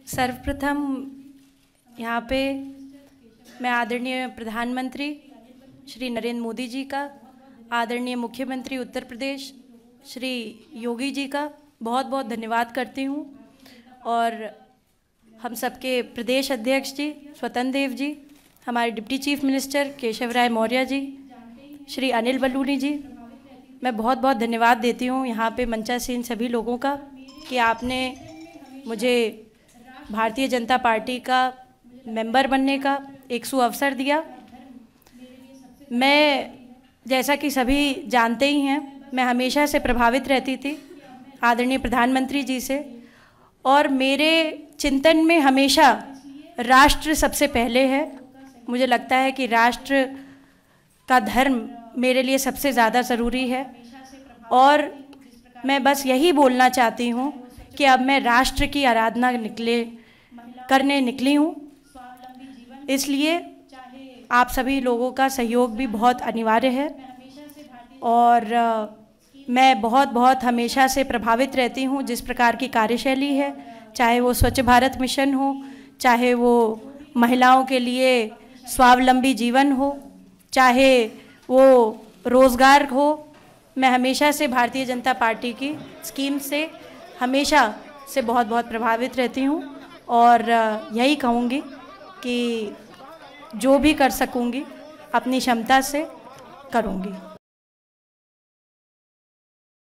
सर्वप्रथम यहाँ पे मैं आदरणीय प्रधानमंत्री श्री नरेंद्र मोदी जी का, आदरणीय मुख्यमंत्री उत्तर प्रदेश श्री योगी जी का बहुत बहुत धन्यवाद करती हूँ, और हम सबके प्रदेश अध्यक्ष जी स्वतंत्र देव जी, हमारे डिप्टी चीफ मिनिस्टर केशव राय मौर्य जी, श्री अनिल बलूनी जी, मैं बहुत बहुत धन्यवाद देती हूँ यहाँ पे मंचासीन सभी लोगों का कि आपने मुझे भारतीय जनता पार्टी का मेंबर बनने का एक सुअवसर दिया। मैं, जैसा कि सभी जानते ही हैं, मैं हमेशा से प्रभावित रहती थी आदरणीय प्रधानमंत्री जी से, और मेरे चिंतन में हमेशा राष्ट्र सबसे पहले है। मुझे लगता है कि राष्ट्र का धर्म मेरे लिए सबसे ज़्यादा ज़रूरी है, और मैं बस यही बोलना चाहती हूँ कि अब मैं राष्ट्र की आराधना करने निकली हूँ। इसलिए आप सभी लोगों का सहयोग भी बहुत अनिवार्य है, और मैं बहुत हमेशा से प्रभावित रहती हूँ जिस प्रकार की कार्यशैली है, चाहे वो स्वच्छ भारत मिशन हो, चाहे वो महिलाओं के लिए स्वावलंबी जीवन हो, चाहे वो रोज़गार हो। मैं हमेशा से भारतीय जनता पार्टी की स्कीम से हमेशा से बहुत प्रभावित रहती हूँ, और यही कहूँगी कि जो भी कर सकूँगी अपनी क्षमता से करूँगी।